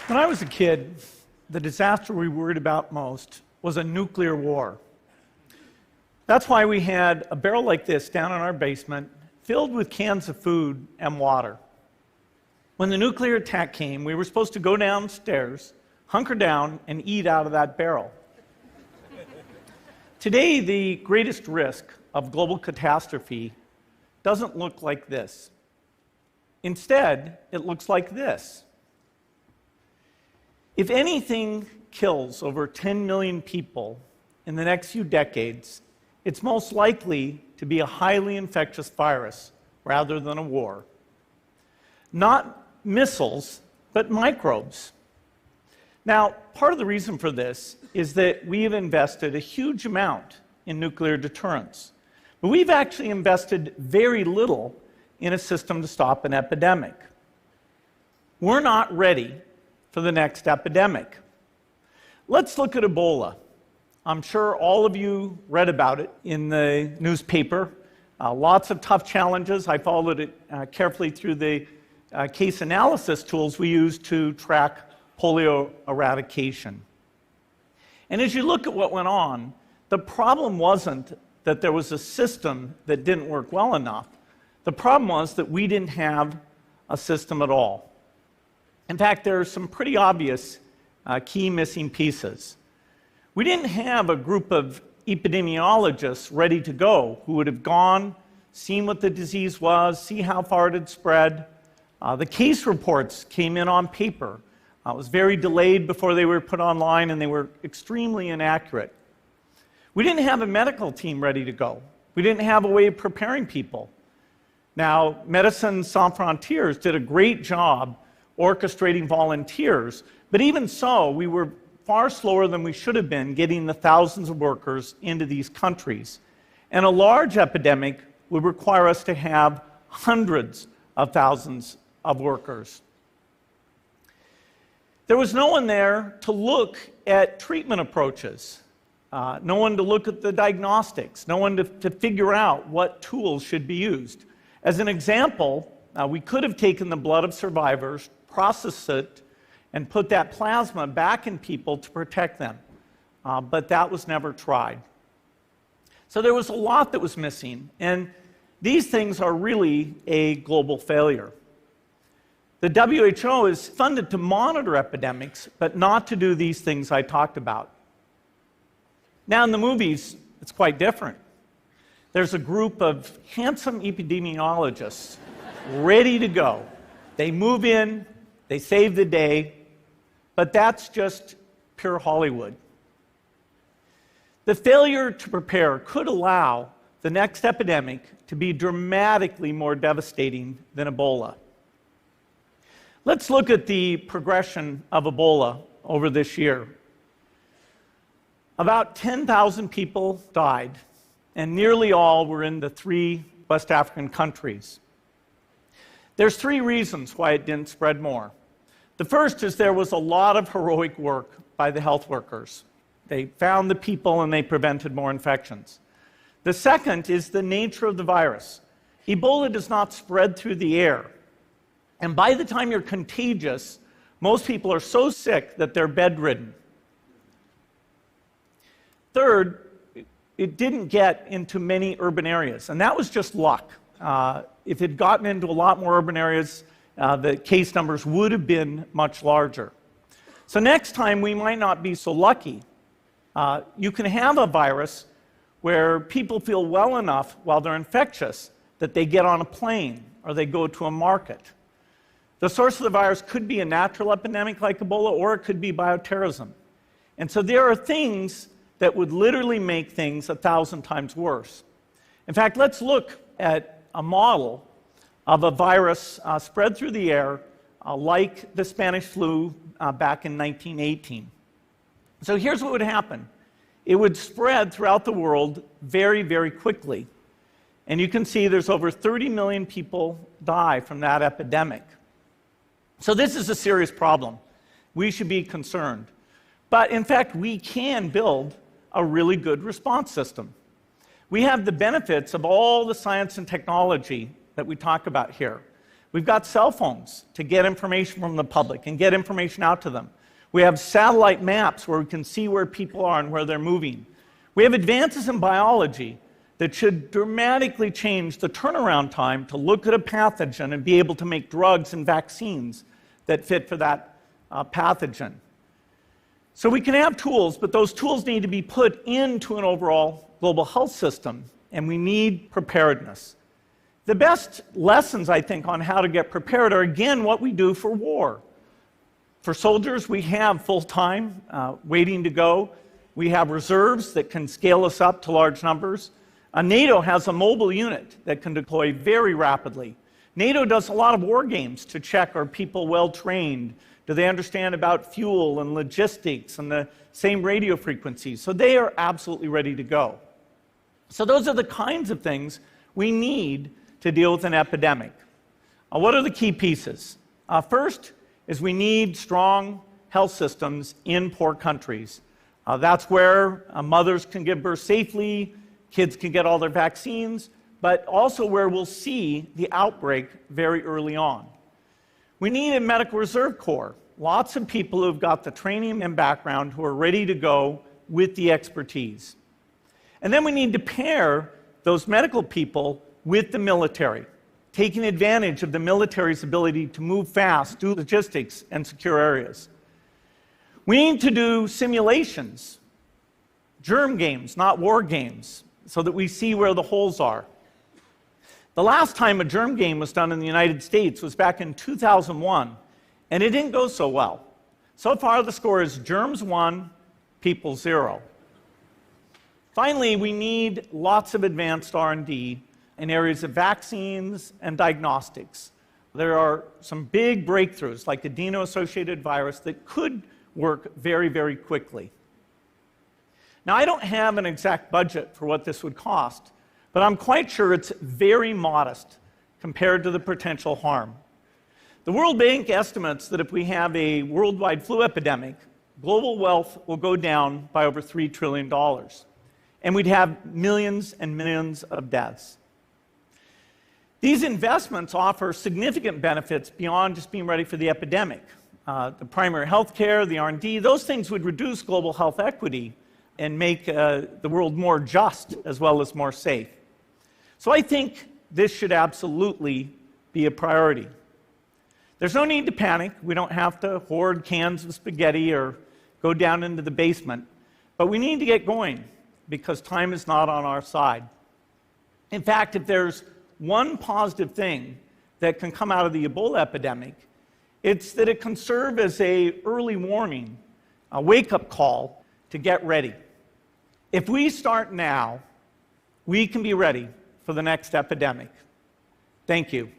When I was a kid, the disaster we worried about most was a nuclear war. That's why we had a barrel like this down in our basement, filled with cans of food and water. When the nuclear attack came, we were supposed to go downstairs, hunker down, and eat out of that barrel. Today, the greatest risk of global catastrophe doesn't look like this. Instead, it looks like this. If anything kills over 10 million people in the next few decades, it's most likely to be a highly infectious virus rather than a war. Not missiles, but microbes. Now, part of the reason for this is that we have invested a huge amount in nuclear deterrence, but we've actually invested very little in a system to stop an epidemic. We're not ready for the next epidemic. Let's look at Ebola. I'm sure all of you read about it in the newspaper. Lots of tough challenges. I followed it carefully through the case analysis tools we use to track polio eradication. And as you look at what went on, the problem wasn't that there was a system that didn't work well enough. The problem was that we didn't have a system at all. In fact, there are some pretty obvious key missing pieces. We didn't have a group of epidemiologists ready to go who would have gone, seen what the disease was, see how far it had spread. The case reports came in on paper. It was very delayed before they were put online, and they were extremely inaccurate. We didn't have a medical team ready to go. We didn't have a way of preparing people. Now, Médecins Sans Frontières did a great job orchestrating volunteers, but even so, we were far slower than we should have been getting the thousands of workers into these countries. And a large epidemic would require us to have hundreds of thousands of workers. There was no one there to look at treatment approaches, no one to look at the diagnostics, no one to figure out what tools should be used. As an example, we could have taken the blood of survivors, processed it, and put that plasma back in people to protect them. But that was never tried. So there was a lot that was missing, and these things are really a global failure. The WHO is funded to monitor epidemics, but not to do these things I talked about. Now in the movies, it's quite different. There's a group of handsome epidemiologists ready to go. They move in, they save the day, but that's just pure Hollywood. The failure to prepare could allow the next epidemic to be dramatically more devastating than Ebola. Let's look at the progression of Ebola over this year. About 10,000 people died, and nearly all were in the 3 West African countries. There's 3 reasons why it didn't spread more. The first is there was a lot of heroic work by the health workers. They found the people and they prevented more infections. The second is the nature of the virus. Ebola does not spread through the air. And by the time you're contagious, most people are so sick that they're bedridden. Third, it didn't get into many urban areas, and that was just luck. If it had gotten into a lot more urban areas, the case numbers would have been much larger. So next time, we might not be so lucky. You can have a virus where people feel well enough while they're infectious that they get on a plane or they go to a market. The source of the virus could be a natural epidemic like Ebola, or it could be bioterrorism. And so there are things that would literally make things 1,000 times worse. In fact, let's look at a model of a virus spread through the air like the Spanish flu back in 1918. So here's what would happen. It would spread throughout the world very, very quickly. And you can see there's over 30 million people die from that epidemic. So this is a serious problem. We should be concerned. But in fact, we can build a really good response system. We have the benefits of all the science and technology that we talk about here. We've got cell phones to get information from the public and get information out to them. We have satellite maps where we can see where people are and where they're moving. We have advances in biology that should dramatically change the turnaround time to look at a pathogen and be able to make drugs and vaccines that fit for that pathogen. So we can have tools, but those tools need to be put into an overall global health system, and we need preparedness. The best lessons, I think, on how to get prepared are, again, what we do for war. For soldiers, we have full-time waiting to go. We have reserves that can scale us up to large numbers. NATO has a mobile unit that can deploy very rapidly. NATO does a lot of war games to check, are people well-trained? Do they understand about fuel and logistics and the same radio frequencies? So they are absolutely ready to go. So those are the kinds of things we need to deal with an epidemic. What are the key pieces? First is we need strong health systems in poor countries. That's where mothers can give birth safely, kids can get all their vaccines, but also where we'll see the outbreak very early on. We need a medical reserve corps, lots of people who've got the training and background who are ready to go with the expertise. And then we need to pair those medical people with the military, taking advantage of the military's ability to move fast, do logistics, and secure areas. We need to do simulations, germ games, not war games, so that we see where the holes are. The last time a germ game was done in the United States was back in 2001, and it didn't go so well. So far, the score is germs 1, people 0. Finally, we need lots of advanced R&D in areas of vaccines and diagnostics. There are some big breakthroughs, like adeno-associated virus, that could work very, very quickly. Now, I don't have an exact budget for what this would cost, but I'm quite sure it's very modest compared to the potential harm. The World Bank estimates that if we have a worldwide flu epidemic, global wealth will go down by over $3 trillion, and we'd have millions and millions of deaths. These investments offer significant benefits beyond just being ready for the epidemic. The primary health care, the R&D, those things would reduce global health equity and make the world more just as well as more safe. So I think this should absolutely be a priority. There's no need to panic. We don't have to hoard cans of spaghetti or go down into the basement. But we need to get going because time is not on our side. In fact, if there's one positive thing that can come out of the Ebola epidemic, it's that it can serve as an early warning, a wake-up call to get ready. If we start now, we can be ready for the next epidemic. Thank you.